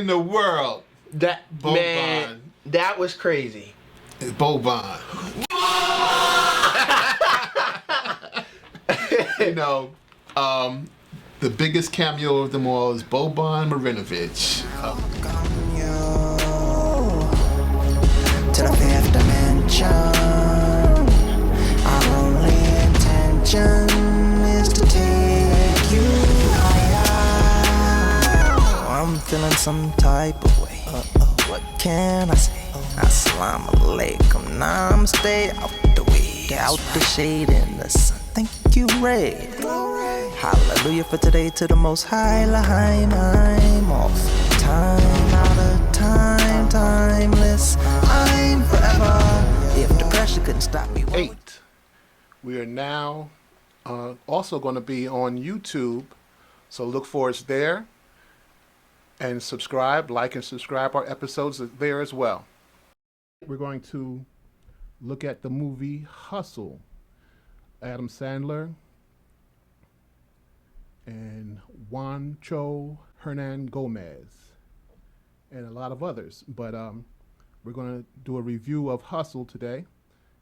the world. That man, that was crazy. Boban. You know, the biggest cameo of them all is Boban Marinovic. To the fifth dimension, our only intention is to take you higher. I'm feeling some type of way. What can I say? Assalamu alaikum, namaste, out the way, out the shade in the sun. Thank you, Ray. Hallelujah for today to the most high, Lahaim. I'm off time, out of time, timeless. I'm forever. If the pressure couldn't stop me. 8. We are now also going to be on YouTube, so look for us there. And subscribe, like and subscribe our episodes there as well. We're going to look at the movie Hustle. Adam Sandler and Juancho Hernangomez and a lot of others. But we're going to do a review of Hustle today,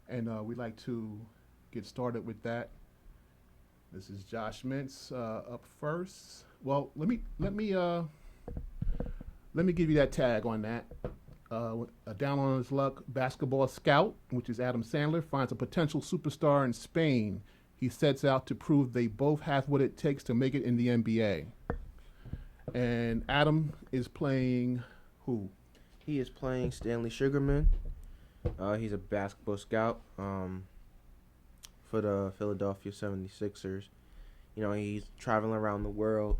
and we'd like to get started with that. This is Josh Mintz up first. Well, let me give you that tag on that. A down on his luck basketball scout, which is Adam Sandler, finds a potential superstar in Spain. He sets out to prove they both have what it takes to make it in the NBA. And Adam is playing who? He is playing Stanley Sugarman. He's a basketball scout for the Philadelphia 76ers. You know, he's traveling around the world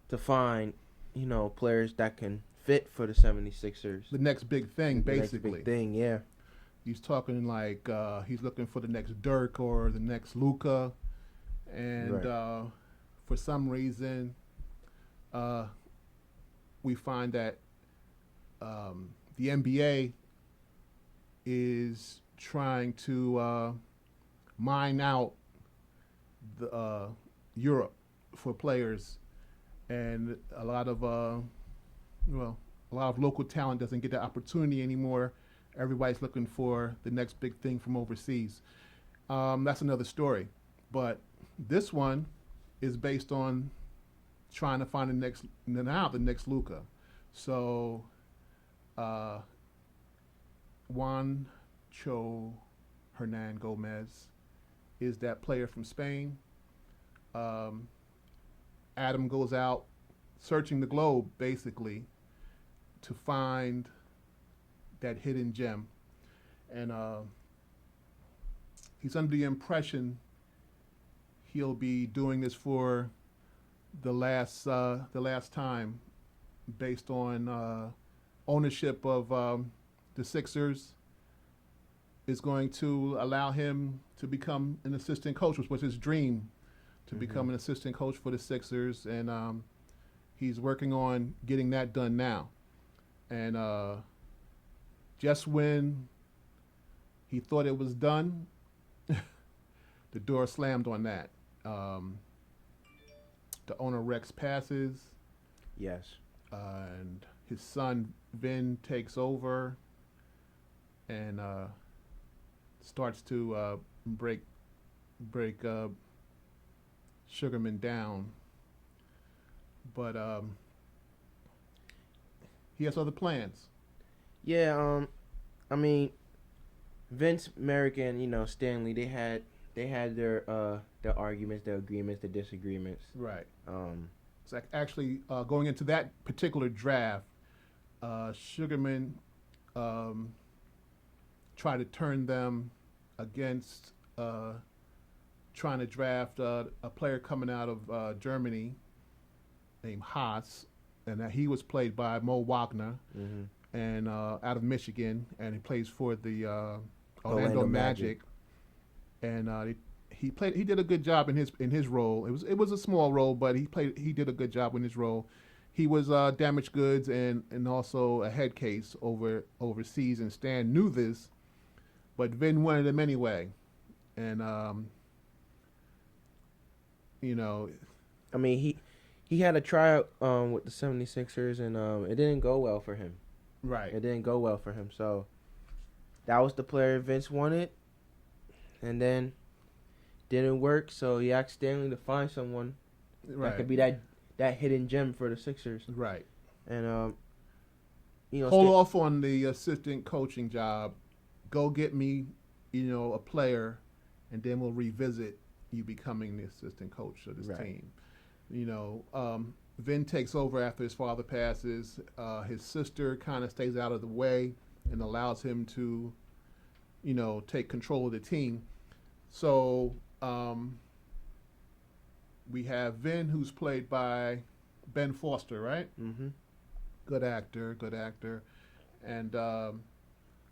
to find, you know, players that can fit for the 76ers. The next big thing, basically. The next big thing, yeah. He's talking like he's looking for the next Dirk or the next Luka. And Right. For some reason, we find that the NBA is trying to mine out the Europe for players, and a lot of local talent doesn't get the opportunity anymore. Everybody's looking for the next big thing from overseas. That's another story, but this one is based on trying to find the next Luka. So Juancho Hernangomez is that player from Spain. Adam goes out searching the globe, basically, to find that hidden gem. And he's under the impression he'll be doing this for the last time, based on ownership of the Sixers is going to allow him to become an assistant coach, which was his dream, to become an assistant coach for the Sixers. And he's working on getting that done now. And just when he thought it was done, the door slammed on that. The owner Rex passes. Yes. And his son Vin takes over and starts to break Sugarman down. But he has other plans. Yeah, I mean, Vince, Merrick, and, you know, Stanley, they had their arguments, their agreements, their disagreements. Right. So actually, going into that particular draft, Sugarman tried to turn them against trying to draft a player coming out of Germany named Haas, and that he was played by Mo Wagner, and out of Michigan, and he plays for the Orlando Magic. And he did a good job in his role. It was a small role, but he did a good job in his role. He was damaged goods and also a head case overseas, and Stan knew this, but Vin wanted him anyway. And you know, I mean, he had a tryout with the 76ers, and it didn't go well for him. Right. It didn't go well for him. So that was the player Vince wanted, and then didn't work. So he asked Stanley to find someone that could be that hidden gem for the Sixers. Right. And hold off on the assistant coaching job. Go get me, a player, and then we'll revisit you becoming the assistant coach of this team. Vin takes over after his father passes. His sister kind of stays out of the way and allows him to, take control of the team. So we have Vin, who's played by Ben Foster, right? Mm-hmm. Good actor. And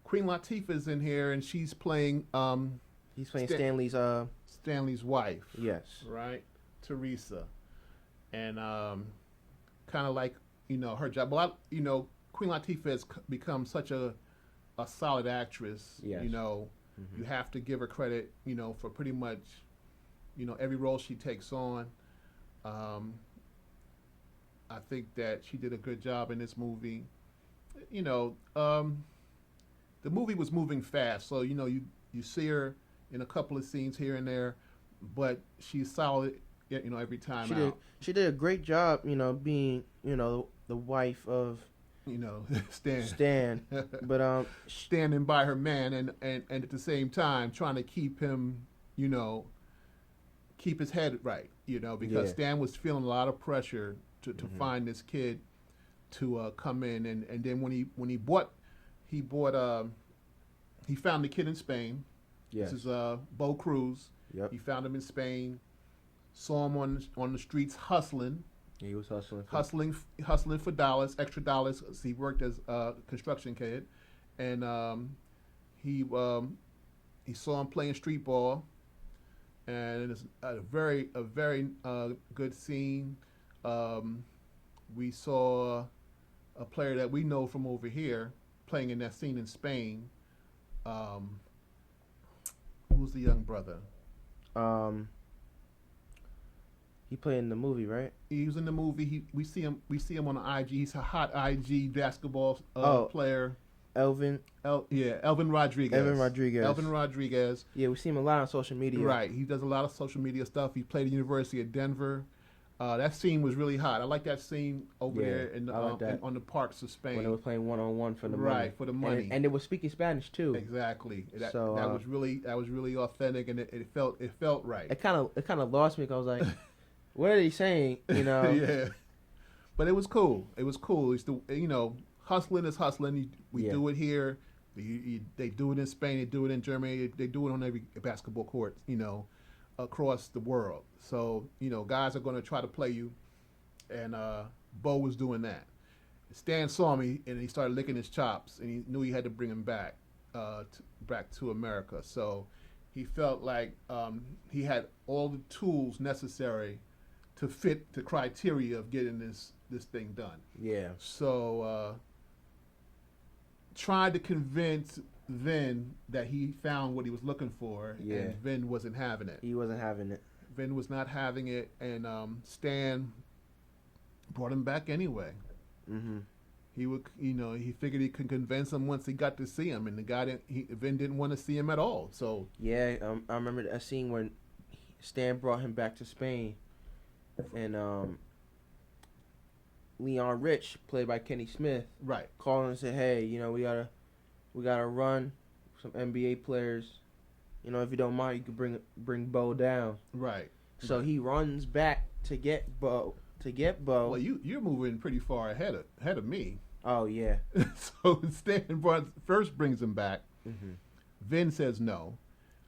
Queen Latifah's in here, and she's playing. He's playing Stanley's wife. Yes. Right, Teresa, and kind of like her job. But Queen Latifah has become such a solid actress. Yes. You have to give her credit. For pretty much, every role she takes on. I think that she did a good job in this movie. The movie was moving fast, so you see her in a couple of scenes here and there, but she's solid, every time out. She did a great job, being, the wife of Stan. But standing by her man and at the same time trying to keep him, keep his head right, because Stan was feeling a lot of pressure to find this kid to come in, and then when he found the kid in Spain. Yes. This is Bo Cruz. Yep. He found him in Spain. Saw him on the streets hustling. He was hustling for dollars, extra dollars. He worked as a construction kid, and he saw him playing street ball, and it's a very good scene. We saw a player that we know from over here playing in that scene in Spain. Who's the young brother? He played in the movie, right? He was in the movie. We see him on the IG. He's a hot IG basketball player. Elvin Rodriguez. Elvin Rodriguez. Yeah, we see him a lot on social media. Right. He does a lot of social media stuff. He played at the University of Denver. That scene was really hot. I like that scene over there in on the parks of Spain. When they were playing 1-on-1 for the money. Right, for the money. And they were speaking Spanish too. Exactly. That was really authentic, and it felt right. It kind of lost me because I was like, what are they saying? Yeah. But it was cool. It's hustling is hustling. We do it here. They do it in Spain. They do it in Germany. They do it on every basketball court. Across the world. So, guys are going to try to play you, and Bo was doing that. Stan saw me, and he started licking his chops, and he knew he had to bring him back to America. So he felt like he had all the tools necessary to fit the criteria of getting this thing done. Yeah. So tried to convince Vin that he found what he was looking for, and Vin wasn't having it. He wasn't having it. Vin was not having it, and Stan brought him back anyway. Mm-hmm. He would, he figured he could convince him once he got to see him, and Vin didn't want to see him at all. So yeah, I remember a scene when Stan brought him back to Spain, and Leon Rich, played by Kenny Smith, right, called and said, "Hey, we gotta run some NBA players. If you don't mind, you could bring Bo down." Right. So he runs back to get Bo. Well, you're moving pretty far ahead of me. Oh yeah. So Stan first brings him back. Mm-hmm. Vin says no.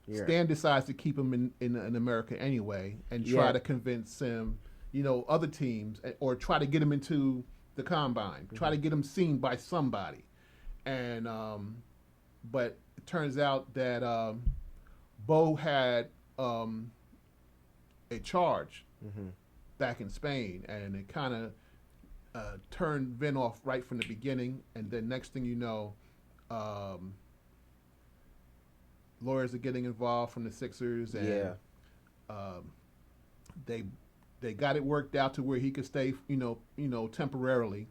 Yeah. Stan decides to keep him in America anyway, and try to convince him, other teams, or try to get him into the combine. Mm-hmm. Try to get him seen by somebody. And but it turns out that Bo had a charge back in Spain, and it kind of turned Vin off right from the beginning. And then next thing you know, lawyers are getting involved from the Sixers, and they they got it worked out to where he could stay, temporarily.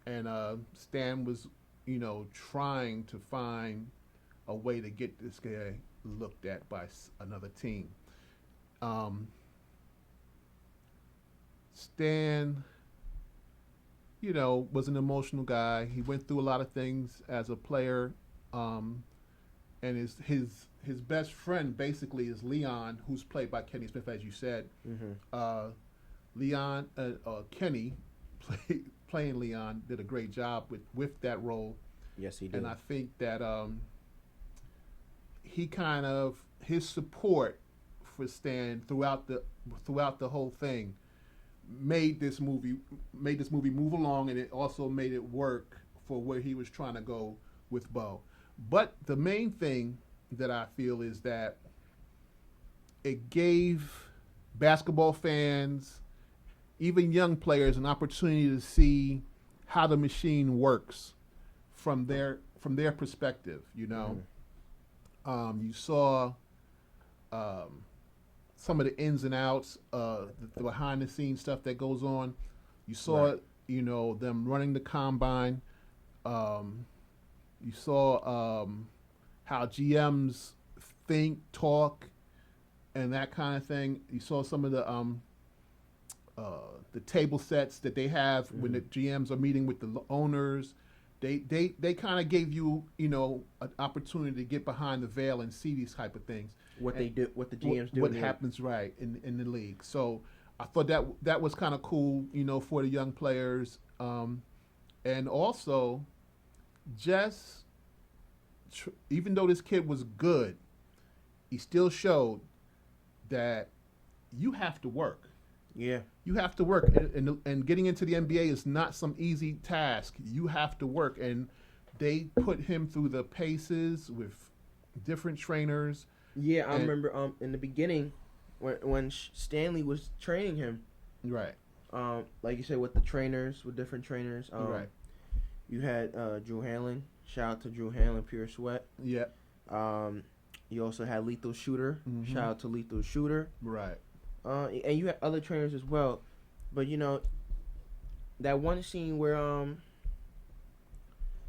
And Stan was, trying to find a way to get this guy looked at by another team. Stan, was an emotional guy. He went through a lot of things as a player, and his best friend basically is Leon, who's played by Kenny Smith, as you said. Leon, Kenny, playing Leon, did a great job with that role. Yes, he did. And I think that his support for Stan throughout the whole thing made this movie move along, and it also made it work for where he was trying to go with Bo. But the main thing that I feel is that it gave basketball fans, even young players, an opportunity to see how the machine works from their perspective. You saw some of the ins and outs, the behind the scenes stuff that goes on. You saw, them running the combine. You saw how GMs think, talk, and that kind of thing. You saw some of the table sets that they have when the GMs are meeting with the owners. They kind of gave you, an opportunity to get behind the veil and see these type of things. What the GMs do. What happens right in the league. So I thought that was kind of cool, for the young players. And also, even though this kid was good, he still showed that you have to work. Yeah. You have to work, and getting into the NBA is not some easy task. You have to work, and they put him through the paces with different trainers. Yeah, I remember in the beginning when Stanley was training him. Right. Like you said, with different trainers. Right. You had Drew Hanlon. Shout out to Drew Hanlon, Pure Sweat. Yeah. You also had Lethal Shooter. Mm-hmm. Shout out to Lethal Shooter. Right. And you had other trainers as well. But that one scene where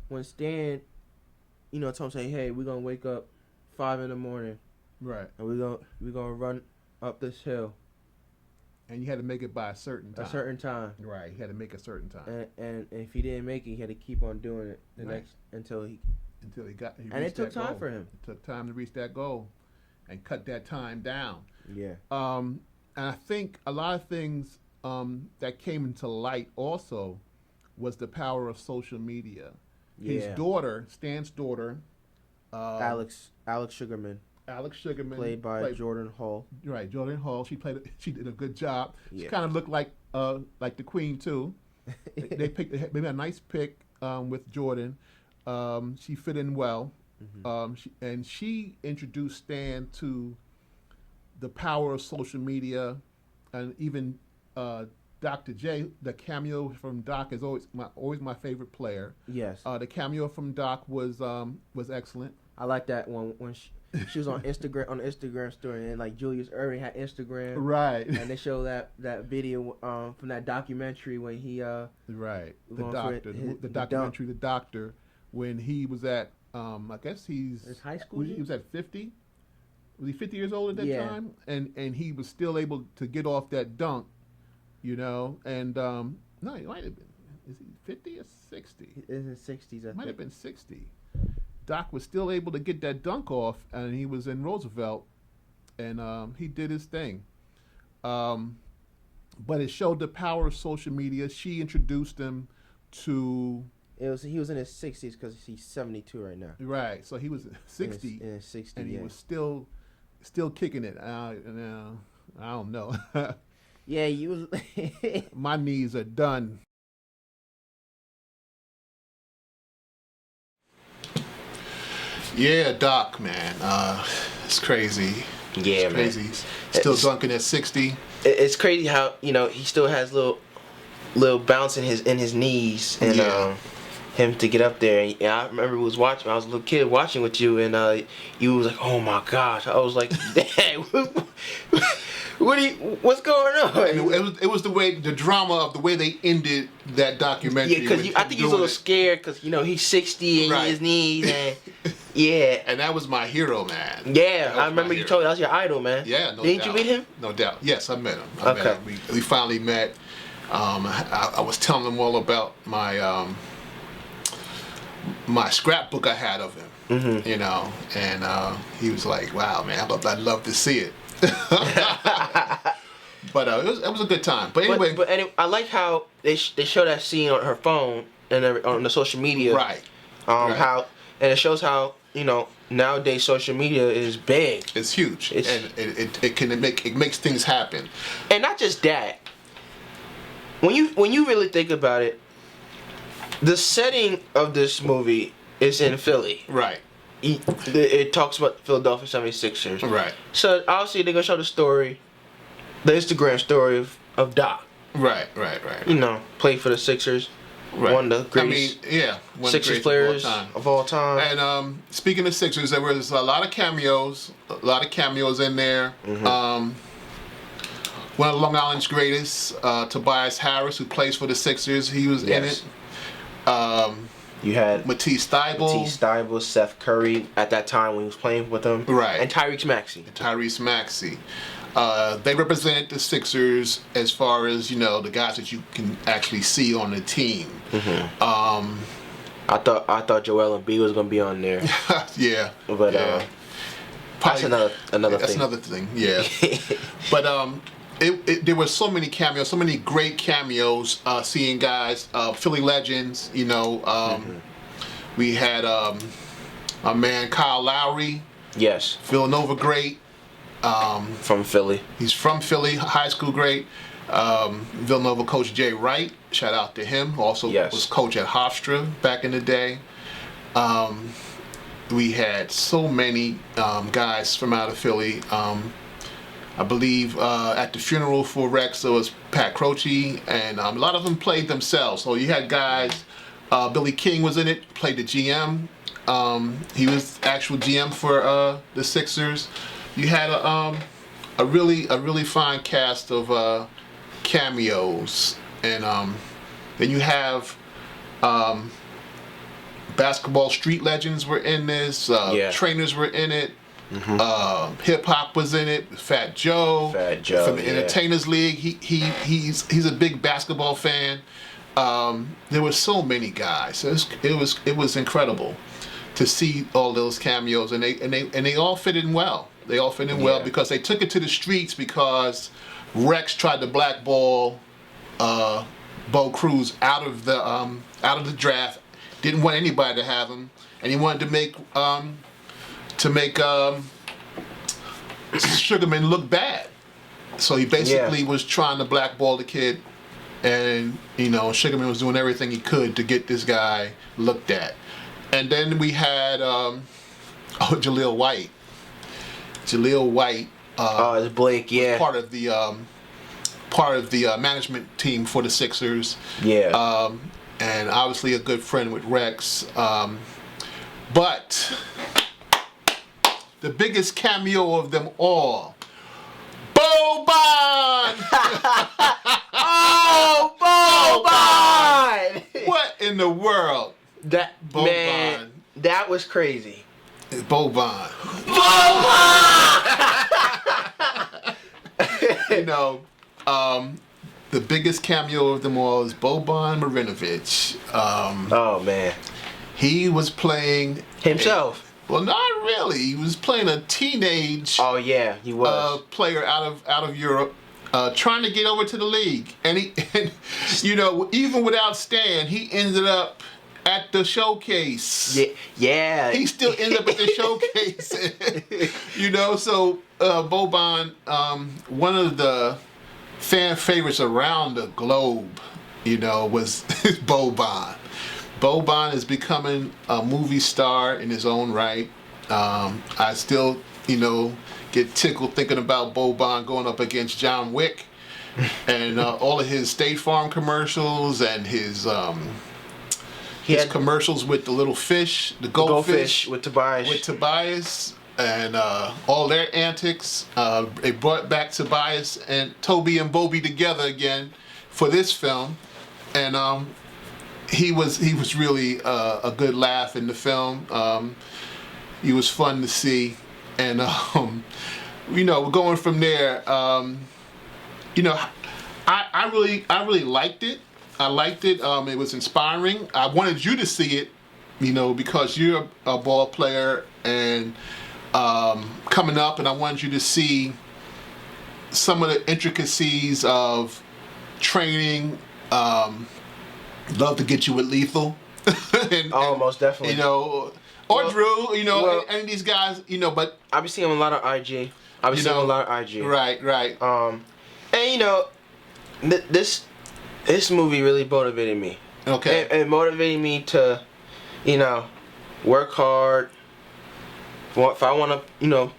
when Stan, told him, say, hey, we're gonna wake up 5 a.m. Right. And we're gonna run up this hill. And you had to make it by a certain time. Right. He had to make a certain time. And if he didn't make it, he had to keep on doing it until he got. And it took time for him. It took time to reach that goal, and cut that time down. Yeah. And I think a lot of things that came into light also was the power of social media. His daughter, Stan's daughter, Alex Sugarman. Played by Jordan Hall. Right, Jordan Hall. She did a good job. Yeah. She kind of looked like the Queen too. They made a nice pick with Jordan. She fit in well. Mm-hmm. She introduced Stan to the power of social media, and even Dr. J. The cameo from Doc is always my favorite player. Yes. The cameo from Doc was excellent. I like that one when she was on the Instagram story, and like Julius Erving had Instagram. Right. And they show that video from that documentary when he right. The documentary, The Doctor, when he was at I guess his high school. He was at 50. Was he 50 years old at that time? And he was still able to get off that dunk, and no, he might have been. Is he 50 or 60? In his 60s, I think. Might have been 60. Doc was still able to get that dunk off, and he was in Roosevelt, and he did his thing. But it showed the power of social media. She introduced him to. He was in his 60s because he's 72 right now. Right, so he was 60. In his 60s, and he was still kicking it. I don't know. Yeah, he was. My knees are done. Yeah, Doc, man, it's crazy. Yeah, it's crazy. man. Still dunking at 60. It's crazy how he still has little bounce in his knees, and him to get up there. And I remember I was a little kid watching with you, and you was like, "Oh my gosh!" I was like, "Dad, What's going on? And it was the drama of the way they ended that documentary. Yeah, because I think he's a little scared because he's 60 and Right. his knees and yeah. And that was my hero, man. Yeah, I remember you told me that was your idol, man. Yeah, no doubt. Didn't you meet him? No doubt. Yes, I met him. Okay. We finally met. I was telling him all about my my scrapbook I had of him. Mm-hmm. And he was like, "Wow, man, I'd love to see it." But it was a good time. But anyway, but anyway, I like how they show that scene on her phone and on the social media. right. Right. How and it shows how nowadays social media is big. It's huge, and it makes things happen. And not just that. When you really think about it, the setting of this movie is in Philly. Right. It talks about Philadelphia 76ers. Right. So obviously they're gonna show the story, the Instagram story of Doc. Right. Played for the Sixers. Right. One of the greatest one Sixers of the players greatest of all time. And speaking of Sixers, there was a lot of cameos in there. Mm-hmm. One of Long Island's greatest, Tobias Harris, who plays for the Sixers, he was in it. You had Matisse Thybulle, Seth Curry at that time when he was playing with them. Right. And Tyrese Maxey. They represented the Sixers as far as the guys that you can actually see on the team. Mm-hmm. I thought Joel Embiid was gonna be on there. Yeah, but yeah. That's another thing. That's another thing. Yeah, but there were so many cameos, so many great cameos. Seeing guys, Philly legends. We had a man Kyle Lowry. Yes. Villanova great. From Philly. He's from Philly, high school great. Villanova coach Jay Wright, shout out to him. Also was coach at Hofstra back in the day. We had so many guys from out of Philly. I believe at the funeral for Rex, there was Pat Croce, and a lot of them played themselves. So you had guys, Billy King was in it, played the GM. He was actual GM for the Sixers. You had a really fine cast of cameos, and then you have basketball street legends were in this. Trainers were in it. Mm-hmm. Hip hop was in it. Fat Joe from the Entertainers League. He's a big basketball fan. There were so many guys. It was incredible to see all those cameos, and they all fit in well. They all fit in well because they took it to the streets because Rex tried to blackball Bo Cruz out of the draft. Didn't want anybody to have him, and he wanted to make Sugarman look bad. So he basically was trying to blackball the kid, and Sugarman was doing everything he could to get this guy looked at. And then we had Jaleel White. It's Blake, yeah. Part of the management team for the Sixers. Yeah. And obviously a good friend with Rex. But the biggest cameo of them all, Boban! Oh, Boban! What in the world? Boban. Man, that was crazy. Boban. The biggest cameo of them all is Boban Marinovic. Oh man, he was playing himself. Well, not really. He was playing a teenage. Oh yeah, he was player out of Europe, trying to get over to the league, and even without Stan, he ended up at the showcase. Yeah. He still ended up at the showcase. So Boban, one of the fan favorites around the globe, was Boban. Boban is becoming a movie star in his own right. I still, get tickled thinking about Boban going up against John Wick and all of his State Farm commercials and his commercials with the little fish, the goldfish with Tobias. and all their antics. They brought back Tobias and Toby and Bobby together again for this film, and he was really a good laugh in the film. He was fun to see, and going from there. I really liked it. I liked it. It was inspiring. I wanted you to see it, because you're a ball player and coming up, and I wanted you to see some of the intricacies of training. Love to get you with Lethal. Most definitely. Drew, any of these guys, but I be seeing a lot of IG. Right. And this movie really motivated me. Okay. It motivated me to, work hard. If I want to,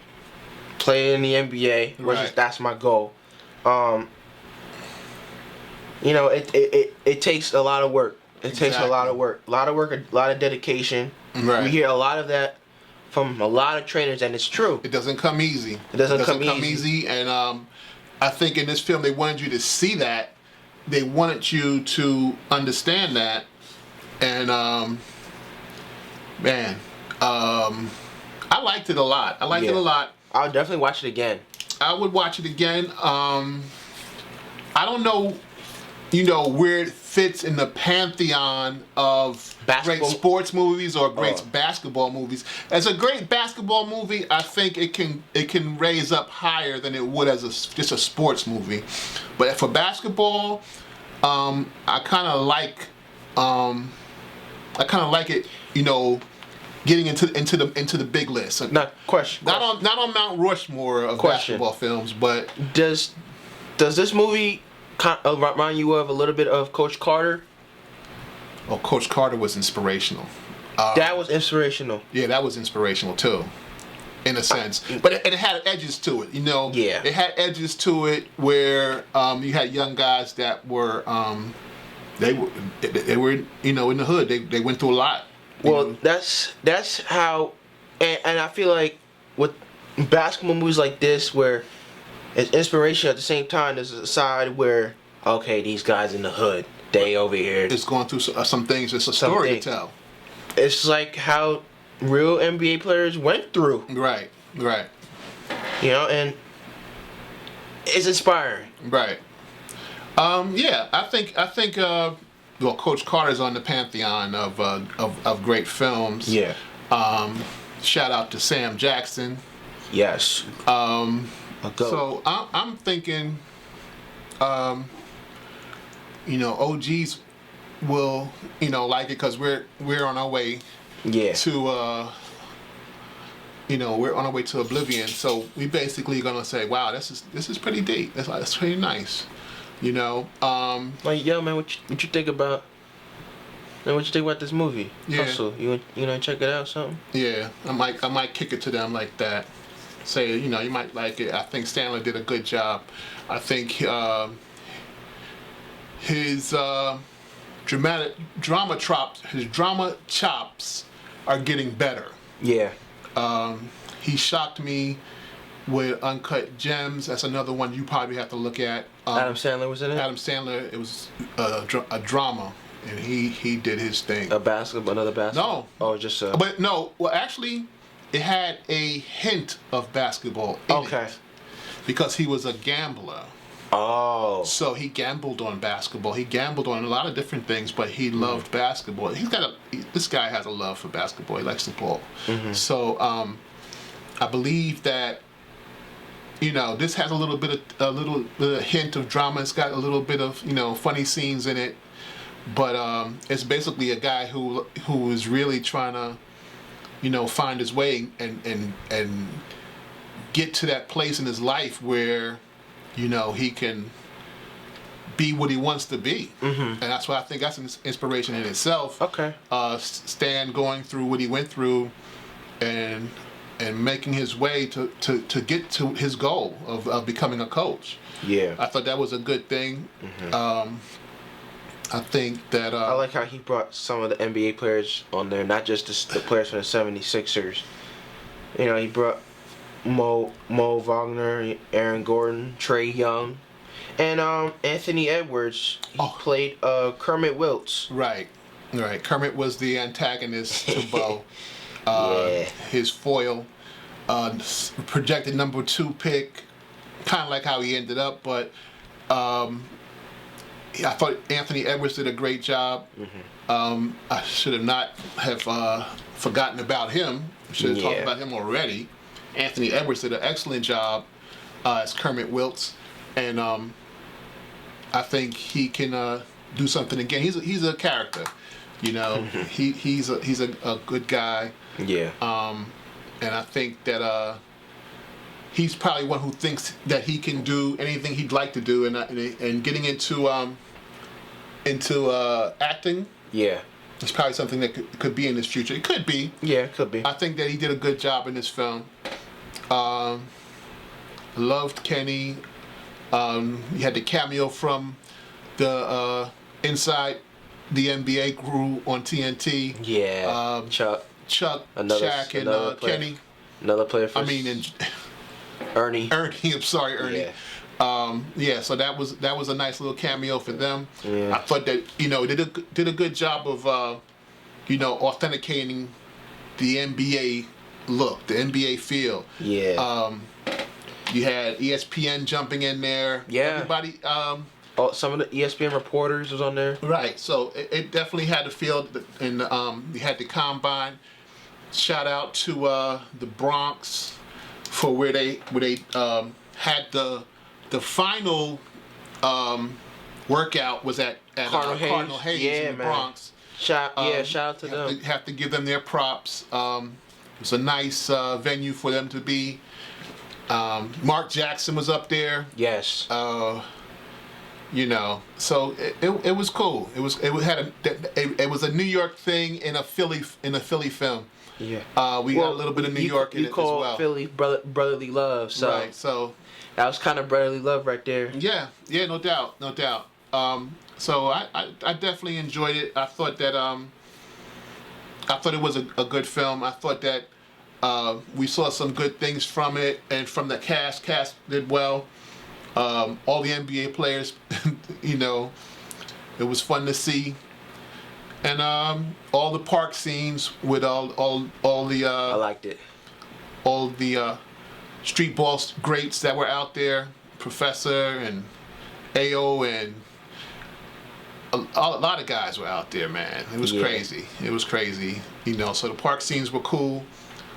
play in the NBA, that's my goal. It takes a lot of work. It takes a lot of work. A lot of dedication. Right. We hear a lot of that from a lot of trainers, and it's true. It doesn't come easy. It doesn't come easy. And I think in this film they wanted you to see that. They wanted you to understand that. And I liked it a lot. I liked it a lot. I'll definitely watch it again. I would watch it again. I don't know, where it fits in the pantheon of Basketball. great sports movies or great basketball movies. As a great basketball movie, I think it can raise up higher than it would as just a sports movie. But for basketball, I kind of like it, getting into the big list. Not on Mount Rushmore of basketball films, but does this movie remind you of a little bit of Coach Carter? Oh, Coach Carter was inspirational. That was inspirational. Yeah, that was inspirational too, in a sense. But it had edges to it, Yeah. It had edges to it where you had young guys that were they were in the hood. They went through a lot. Well, that's how, and I feel like with basketball movies like this, where it's inspiration at the same time, there's a side where, okay, these guys in the hood, they over here. It's going through some things. It's a story to tell. It's like how real NBA players went through. Right. And it's inspiring. Right. Yeah, I think. Well, Coach Carter's on the pantheon of great films. Yeah. Shout out to Sam Jackson. Yes. So I'm thinking, OGs will, like it because we're on our way. Yeah. To we're on our way to oblivion. So we basically gonna say, wow, this is pretty deep. That's pretty nice. Like, yo, man, what you think about? Man, what you think about this movie? Yeah. Hustle. You check it out, something? Yeah, I might kick it to them like that. Say, you might like it. I think Sandler did a good job. I think his drama chops are getting better. Yeah. He shocked me with Uncut Gems. That's another one you probably have to look at. Adam Sandler was in it? Adam Sandler, it was a drama, and he did his thing. Another basketball? No. Oh, just But no, well, actually, it had a hint of basketball in it. Because he was a gambler. Oh. So he gambled on basketball. He gambled on a lot of different things, but he loved basketball. This guy has a love for basketball. He likes the ball. Mm-hmm. So I believe that this has a little bit of hint of drama. It's got a little bit of funny scenes in it, but it's basically a guy who is really trying to find his way and get to that place in his life where he can be what he wants to be. Mm-hmm. And that's why I think that's an inspiration in itself. Okay. Stan going through what he went through and making his way to get to his goal of becoming a coach. Yeah. I thought that was a good thing. Mm-hmm. I think that... I like how he brought some of the NBA players on there, not just the players from the 76ers. You know, he brought Mo Wagner, Aaron Gordon, Trey Young, and Anthony Edwards. He played Kermit Wiltz. Right. Kermit was the antagonist to Bo. Yeah. His foil, projected number 2 pick, kind of like how he ended up, but I thought Anthony Edwards did a great job. I should have not have forgotten about him. Should have talked about him already. Anthony Edwards did an excellent job as Kermit Wiltz, and I think he can do something again. He's a character, you know. He's a good guy. Yeah. And I think that he's probably one who thinks that he can do anything he'd like to do, and getting into acting. Yeah. It's probably something that could be in his future. It could be. Yeah, it could be. I think that he did a good job in this film. Loved Kenny. He had the cameo from the Inside the NBA crew on TNT. Yeah. Chuck, Shaq, and Kenny. Another player for. Ernie. I'm sorry, Ernie. Yeah. So that was a nice little cameo for them. Yeah. I thought that did a good job of authenticating the NBA look, the NBA feel. Yeah. You had ESPN jumping in there. Yeah. Everybody. Some of the ESPN reporters was on there. Right. So it definitely had the feel, and you had the combine. Shout out to the Bronx for where they had the final workdown was at Cardinal Hayes in the Bronx. Shout out to them. Have to give them their props. It was a nice venue for them to be. Mark Jackson was up there. Yes. So it was cool. It was a New York thing in a Philly film. Yeah. We got a little bit of New York in it as well. You call Philly brotherly love, so right. So that was kind of brotherly love right there. Yeah, no doubt. So I definitely enjoyed it. I thought that it was a good film. I thought that we saw some good things from it, and from the cast. Cast did well. All the NBA players, it was fun to see, and all the park scenes with all the. I liked it. All the street ball greats that were out there, Professor and AO, and a lot of guys were out there, man. It was crazy. It was crazy. So the park scenes were cool.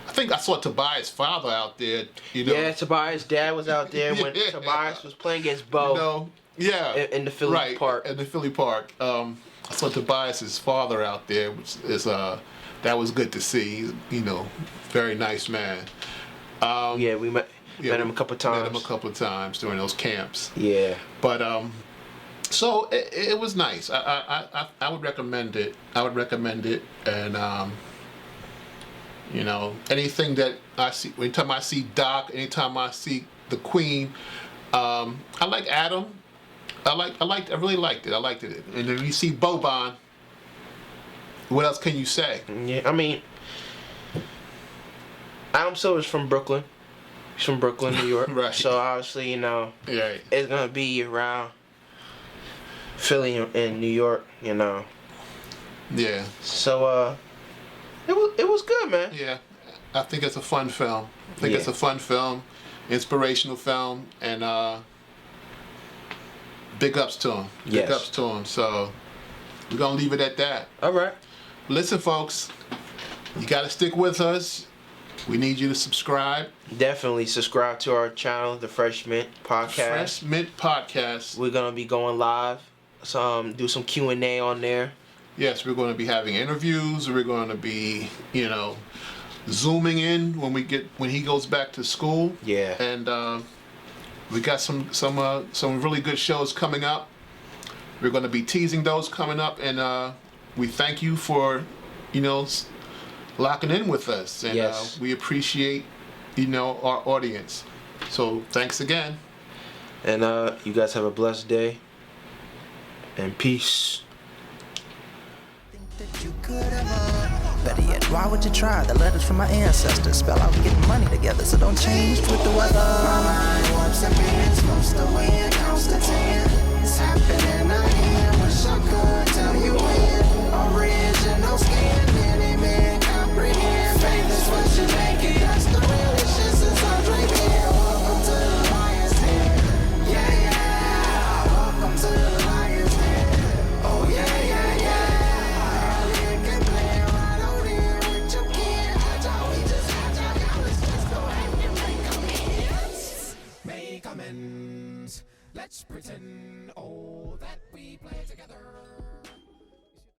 I think I saw Tobias' father out there. Yeah, Tobias' dad was out there when Tobias was playing against Bo. In the Philly park. In the Philly park. I saw Tobias' father out there, which is that was good to see. Very nice man. We met him a couple times. Met him a couple of times during those camps. Yeah. But so it was nice. I would recommend it. And anything that I see, anytime I see Doc, anytime I see the Queen, I like Adam. I really liked it. I liked it. And then you see Boban. What else can you say? Yeah, Adam Silver's from Brooklyn. He's from Brooklyn, New York. Right. So obviously, it's gonna be around Philly and New York, Yeah. So it was good, man. Yeah. I think it's a fun film. It's a fun film, inspirational film, and big ups to him. Big ups to him. So we're gonna leave it at that. All right. Listen, folks, you gotta stick with us. We need you to subscribe. Definitely subscribe to our channel, the Fresh Mint Podcast. Fresh Mint Podcast. We're gonna be going live. Do some Q&A on there. Yes, we're going to be having interviews. We're going to be, zooming in when he goes back to school. Yeah. And we got some really good shows coming up. We're going to be teasing those coming up, and we thank you for, locking in with us, and we appreciate, our audience. So thanks again. And you guys have a blessed day. And peace. That you could have better yet, why would you try? The letters from my ancestors spell out getting money together, so don't change with the weather. My mind warps and bends, most the way it counts to 10. It's happening.